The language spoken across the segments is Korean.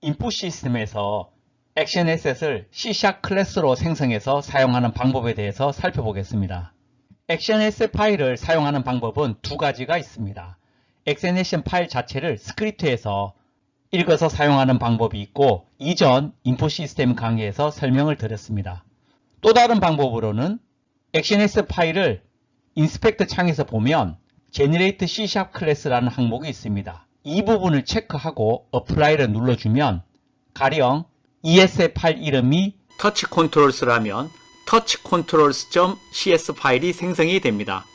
인풋 시스템에서 액션 에셋을 C# 클래스로 생성해서 사용하는 방법에 대해서 살펴보겠습니다. 액션 에셋 파일을 사용하는 방법은 두 가지가 있습니다. 엑스텐션 파일 자체를 스크립트에서 읽어서 사용하는 방법이 있고, 이전 인풋 시스템 강의에서 설명을 드렸습니다. 또 다른 방법으로는 액션 에셋 파일을 인스펙터 창에서 보면 Generate C# 클래스라는 항목이 있습니다. 이 부분을 체크하고 Apply를 눌러주면 가령 ES의 파일 이름이 터치 컨트롤스라면 touchcontrols.cs 파일이 생성이 됩니다.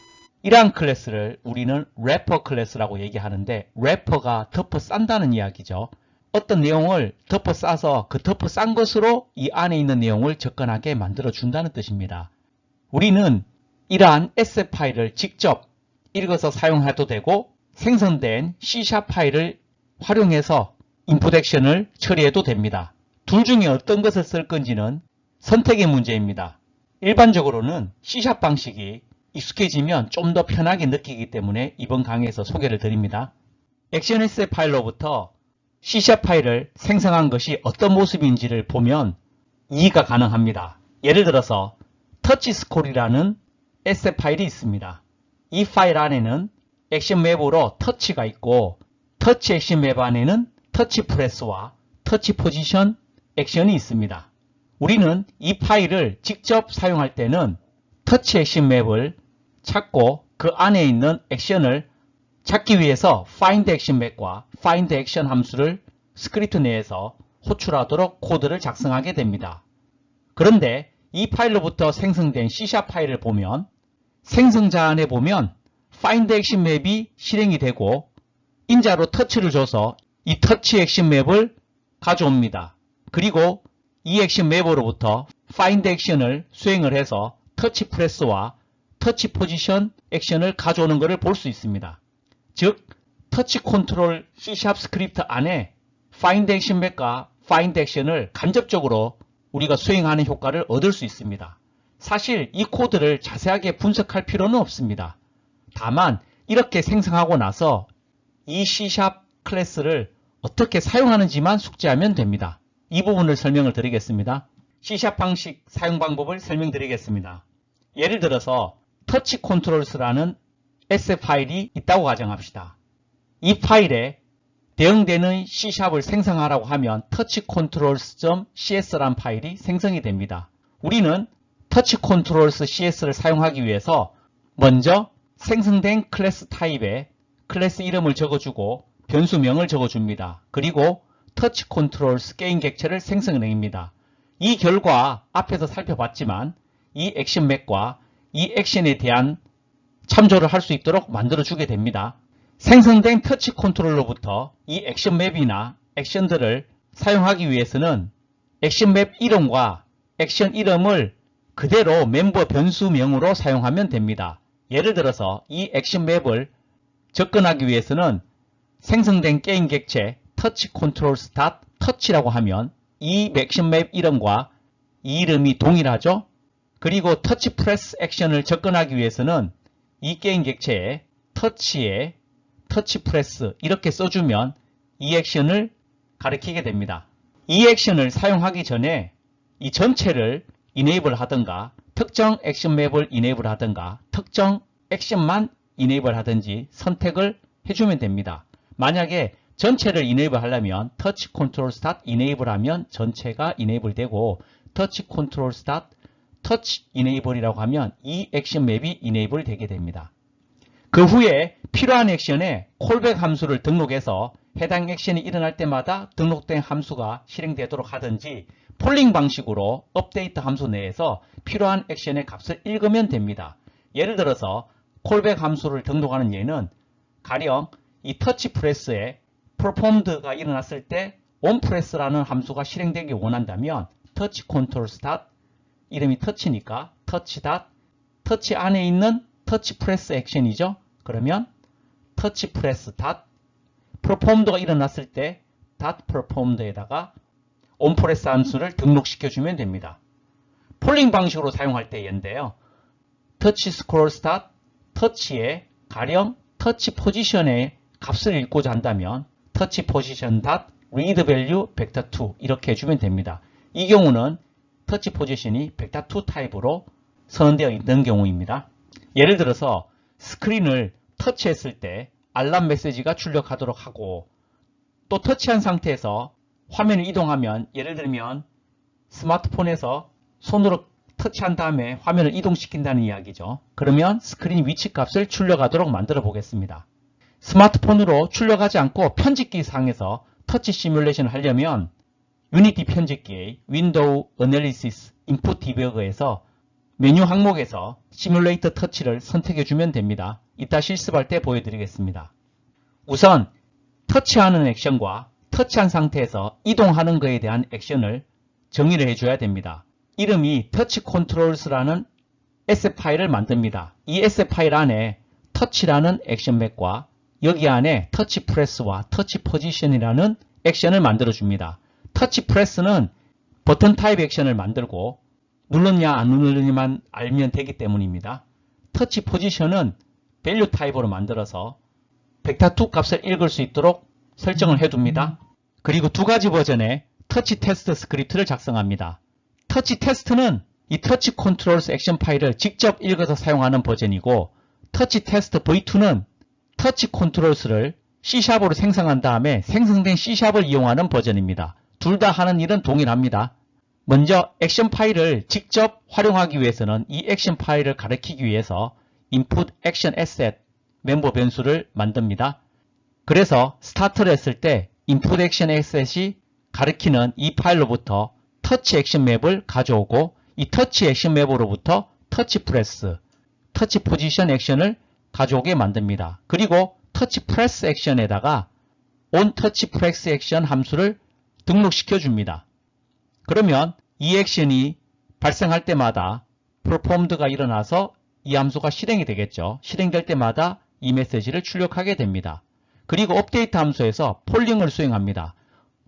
이러한 클래스를 우리는 래퍼 클래스라고 얘기하는데, 래퍼가 덮어 싼다는 이야기죠. 어떤 내용을 덮어 싸서 그 덮어 싼 것으로 이 안에 있는 내용을 접근하게 만들어 준다는 뜻입니다. 우리는 이러한 에셋 파일을 직접 읽어서 사용해도 되고, 생성된 C# 파일을 활용해서 인풋 액션을 처리해도 됩니다. 둘 중에 어떤 것을 쓸 건지는 선택의 문제입니다. 일반적으로는 C# 방식이 익숙해지면 좀 더 편하게 느끼기 때문에 이번 강의에서 소개를 드립니다. 액션 에셋 파일로부터 C# 파일을 생성한 것이 어떤 모습인지를 보면 이해가 가능합니다. 예를 들어서 터치스콜이라는 에셋 파일이 있습니다. 이 파일 안에는 액션 맵으로 터치가 있고, 터치 액션 맵 안에는 터치 프레스와 터치 포지션 액션이 있습니다. 우리는 이 파일을 직접 사용할 때는 터치 액션 맵을 찾고 그 안에 있는 액션을 찾기 위해서 find action map과 find action 함수를 스크립트 내에서 호출하도록 코드를 작성하게 됩니다. 그런데 이 파일로부터 생성된 C# 파일을 보면 생성자 안에 보면 find action map이 실행이 되고 인자로 터치를 줘서 이 터치 액션 맵을 가져옵니다. 그리고 이 액션 맵으로부터 find action을 수행을 해서 터치 프레스와 터치 포지션 액션을 가져오는 것을 볼 수 있습니다. 즉, 터치 컨트롤 C# 스크립트 안에 find action map과 find action을 간접적으로 우리가 수행하는 효과를 얻을 수 있습니다. 사실 이 코드를 자세하게 분석할 필요는 없습니다. 다만 이렇게 생성하고 나서 이 C# 클래스를 어떻게 사용하는지만 숙지하면 됩니다. 이 부분을 설명을 드리겠습니다. C# 방식 사용 방법을 설명드리겠습니다. 예를 들어서 터치 컨트롤스라는 에셋 파일이 있다고 가정합시다. 이 파일에 대응되는 C#을 생성하라고 하면 touchcontrols.cs라는 파일이 생성이 됩니다. 우리는 touchcontrols.cs를 사용하기 위해서 먼저 생성된 클래스 타입에 클래스 이름을 적어주고 변수명을 적어줍니다. 그리고 touchcontrols 게임 객체를 생성해냅니다. 이 결과 앞에서 살펴봤지만 이 액션 맵과 이 액션에 대한 참조를 할 수 있도록 만들어주게 됩니다. 생성된 터치 컨트롤러부터 이 액션 맵이나 액션들을 사용하기 위해서는 액션 맵 이름과 액션 이름을 그대로 멤버 변수명으로 사용하면 됩니다. 예를 들어서 이 액션 맵을 접근하기 위해서는 생성된 게임 객체 touchcontrols.touch라고 하면 이 액션 맵 이름과 이 이름이 동일하죠. 그리고 터치 프레스 액션을 접근하기 위해서는 이 게임 객체에 터치에 터치 프레스 이렇게 써주면 이 액션을 가리키게 됩니다. 이 액션을 사용하기 전에 이 전체를 이네이블 하든가 특정 액션 맵을 이네이블 하든가 특정 액션만 이네이블 하든지 선택을 해주면 됩니다. 만약에 전체를 이네이블 하려면 touch controls enable 하면 전체가 이네이블 되고 touch controls touch enable이라고 하면 이 액션 맵이 이네이블 되게 됩니다. 그 후에 필요한 액션에 콜백 함수를 등록해서 해당 액션이 일어날 때마다 등록된 함수가 실행되도록 하든지 폴링 방식으로 업데이트 함수 내에서 필요한 액션의 값을 읽으면 됩니다. 예를 들어서 콜백 함수를 등록하는 예는 가령 이 터치 프레스에 performed가 일어났을 때 onPress라는 함수가 실행되기 원한다면 touch controls 이름이 터치니까 터치 안에 있는 터치 프레스 액션이죠. 그러면 터치 프레스 performed가 일어났을 때 performed에다가 onPress 함수를 등록시켜주면 됩니다. 폴링 방식으로 사용할 때인데요. 터치 스크롤 터치에 가령 터치 포지션의 값을 읽고자 한다면 터치 포지션 read value vector 2 이렇게 해주면 됩니다. 이 경우는 터치 포지션이 vector 2 타입으로 선언되어 있는 경우입니다. 예를 들어서 스크린을 터치했을 때 알람 메시지가 출력하도록 하고 또 터치한 상태에서 화면을 이동하면 예를 들면 스마트폰에서 손으로 터치한 다음에 화면을 이동시킨다는 이야기죠. 그러면 스크린 위치 값을 출력하도록 만들어 보겠습니다. 스마트폰으로 출력하지 않고 편집기 상에서 터치 시뮬레이션을 하려면 유니티 편집기의 윈도우 어널리시스 인풋 디버거에서 메뉴 항목에서 시뮬레이터 터치를 선택해 주면 됩니다. 이따 실습할 때 보여드리겠습니다. 우선 터치하는 액션과 터치한 상태에서 이동하는 것에 대한 액션을 정의를 해줘야 됩니다. 이름이 터치 컨트롤스라는 SF 파일을 만듭니다. 이 SF 파일 안에 터치라는 액션 맥과 여기 안에 터치 프레스와 터치 포지션이라는 액션을 만들어 줍니다. 터치 프레스는 버튼 타입 액션을 만들고 눌렀냐 안 눌렀냐만 알면 되기 때문입니다. 터치 포지션은 밸류 타입으로 만들어서 벡터 2 값을 읽을 수 있도록 설정을 해둡니다. 그리고 두 가지 버전의 터치 테스트 스크립트를 작성합니다. 터치 테스트는 이 터치 컨트롤스 액션 파일을 직접 읽어서 사용하는 버전이고 터치 테스트 v2는 터치 컨트롤스를 C샵으로 생성한 다음에 생성된 C샵을 이용하는 버전입니다. 둘 다 하는 일은 동일합니다. 먼저 액션 파일을 직접 활용하기 위해서는 이 액션 파일을 가리키기 위해서 input action asset 멤버 변수를 만듭니다. 그래서 스타트를 했을 때 input action asset이 가리키는 이 파일로부터 터치 액션 맵을 가져오고 이 터치 액션 맵으로부터 터치 프레스, 터치 포지션 액션을 가져오게 만듭니다. 그리고 터치 프레스 액션에다가 on touch press action 함수를 등록시켜 줍니다. 그러면 이 액션이 발생할 때마다 performed가 일어나서 이 함수가 실행이 되겠죠. 실행될 때마다 이 메시지를 출력하게 됩니다. 그리고 업데이트 함수에서 폴링을 수행합니다.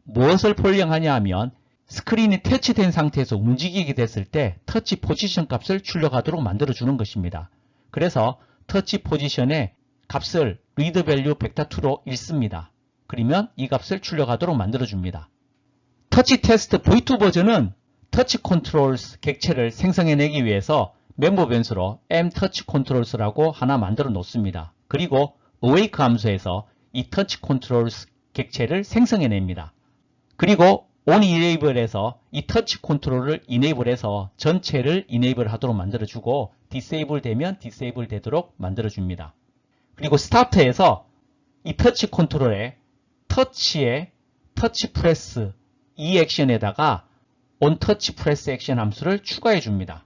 무엇을 폴링하냐 하면 스크린이 터치된 상태에서 움직이게 됐을 때 터치 포지션 값을 출력하도록 만들어주는 것입니다. 그래서 터치 포지션의 값을 read value vector 2로 읽습니다. 그러면 이 값을 출력하도록 만들어줍니다. 터치 테스트 v2 버전은 터치 컨트롤스 객체를 생성해내기 위해서 멤버 변수로 mTouchControls라고 하나 만들어 놓습니다. 그리고 awake 함수에서 이 터치 컨트롤스 객체를 생성해냅니다. 그리고 on enable에서 이 터치 컨트롤을 enable해서 전체를 enable 하도록 만들어주고 disable 되면 disable 되도록 만들어줍니다. 그리고 start에서 이 터치 컨트롤에 터치에 터치 프레스 이 액션에다가 on touch press action 함수를 추가해 줍니다.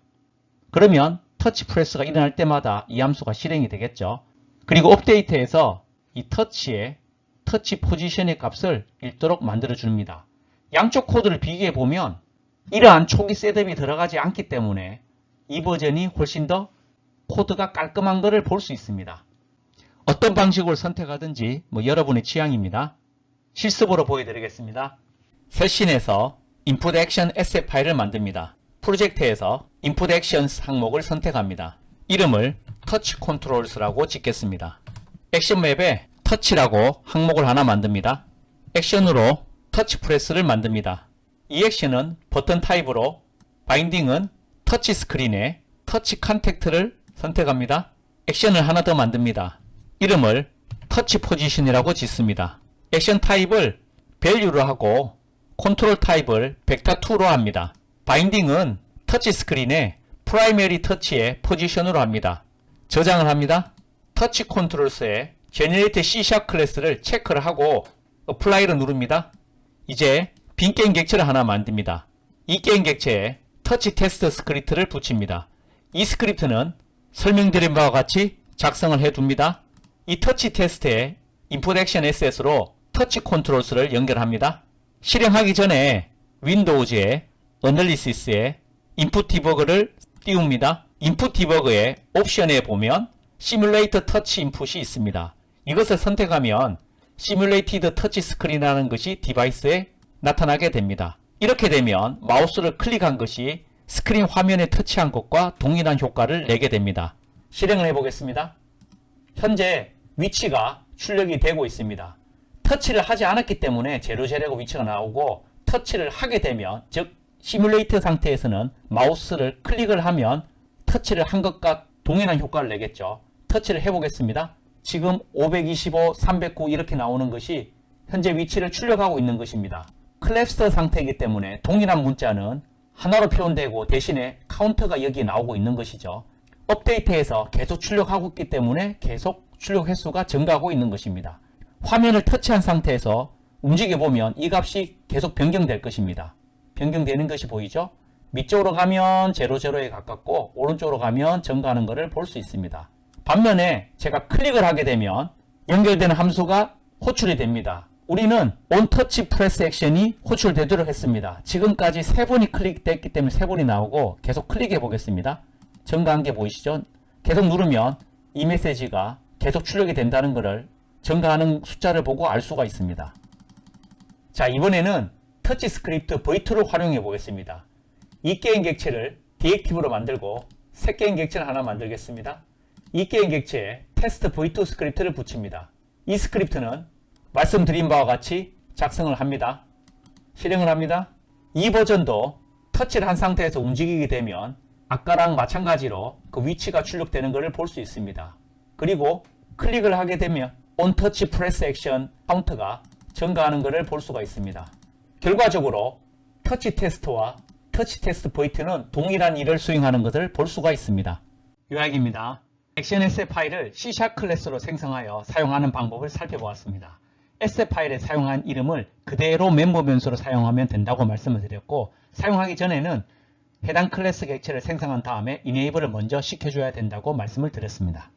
그러면 터치 프레스가 일어날 때마다 이 함수가 실행이 되겠죠. 그리고 업데이트에서 이 터치에 터치 포지션의 값을 읽도록 만들어 줍니다. 양쪽 코드를 비교해 보면 이러한 초기 셋업이 들어가지 않기 때문에 이 버전이 훨씬 더 코드가 깔끔한 것을 볼 수 있습니다. 어떤 방식을 선택하든지 여러분의 취향입니다. 실습으로 보여드리겠습니다. 세신에서 input action asset 파일을 만듭니다. 프로젝트에서 input actions 항목을 선택합니다. 이름을 touch controls라고 짓겠습니다. 액션 맵에 touch라고 항목을 하나 만듭니다. 액션으로 터치 프레스를 만듭니다. 이 액션은 버튼 타입으로 바인딩은 터치 스크린에 터치 컨택트를 선택합니다. 액션을 하나 더 만듭니다. 이름을 터치 포지션이라고 짓습니다. 액션 타입을 value로 하고 컨트롤 타입을 vector 2로 합니다. 바인딩은 터치 스크린에 프라이머리 터치의 포지션으로 합니다. 저장을 합니다. 터치 컨트롤스의 generate C# 클래스를 체크를 하고 apply를 누릅니다. 이제 빈 게임 객체를 하나 만듭니다. 이 게임 객체에 터치 테스트 스크립트를 붙입니다. 이 스크립트는 설명드린 바와 같이 작성을 해둡니다. 이 터치 테스트에 input action assess로 터치 컨트롤스를 연결합니다. 실행하기 전에 윈도우즈의 어널리시스에 인풋 디버그를 띄웁니다. 인풋 디버그의 옵션에 보면 시뮬레이터 터치 인풋이 있습니다. 이것을 선택하면 시뮬레이티드 터치 스크린이라는 것이 디바이스에 나타나게 됩니다. 이렇게 되면 마우스를 클릭한 것이 스크린 화면에 터치한 것과 동일한 효과를 내게 됩니다. 실행을 해보겠습니다. 현재 위치가 출력이 되고 있습니다. 터치를 하지 않았기 때문에 제로제라고 위치가 나오고, 터치를 하게 되면, 즉 시뮬레이터 상태에서는 마우스를 클릭을 하면 터치를 한 것과 동일한 효과를 내겠죠. 터치를 해보겠습니다. 지금 525, 309 이렇게 나오는 것이 현재 위치를 출력하고 있는 것입니다. 클래스터 상태이기 때문에 동일한 문자는 하나로 표현되고 대신에 카운터가 여기에 나오고 있는 것이죠. 업데이트해서 계속 출력하고 있기 때문에 계속 출력 횟수가 증가하고 있는 것입니다. 화면을 터치한 상태에서 움직여보면 이 값이 계속 변경될 것입니다. 변경되는 것이 보이죠? 밑쪽으로 가면 00에 가깝고 오른쪽으로 가면 증가하는 것을 볼 수 있습니다. 반면에 제가 클릭을 하게 되면 연결되는 함수가 호출이 됩니다. 우리는 OnTouch Press 액션이 호출되도록 했습니다. 지금까지 3번이 클릭됐기 때문에 3번이 나오고 계속 클릭해 보겠습니다. 증가한 게 보이시죠? 계속 누르면 이 메시지가 계속 출력이 된다는 것을 증가하는 숫자를 보고 알 수가 있습니다. 자, 이번에는 터치 스크립트 V2를 활용해 보겠습니다. 이 게임 객체를 디액티브로 만들고 새 게임 객체를 하나 만들겠습니다. 이 게임 객체에 테스트 V2 스크립트를 붙입니다. 이 스크립트는 말씀드린 바와 같이 작성을 합니다. 실행을 합니다. 이 버전도 터치를 한 상태에서 움직이게 되면 아까랑 마찬가지로 그 위치가 출력되는 것을 볼 수 있습니다. 그리고 클릭을 하게 되면 OnTouch Press 액션 카운트가 증가하는 것을 볼 수가 있습니다. 결과적으로 터치 테스트와 터치 테스트 V2는 동일한 일을 수행하는 것을 볼 수가 있습니다. 요약입니다. 액션SF 파일을 C# 클래스로 생성하여 사용하는 방법을 살펴보았습니다. SF 파일에 사용한 이름을 그대로 멤버 변수로 사용하면 된다고 말씀을 드렸고, 사용하기 전에는 해당 클래스 객체를 생성한 다음에 이네이블을 먼저 시켜줘야 된다고 말씀을 드렸습니다.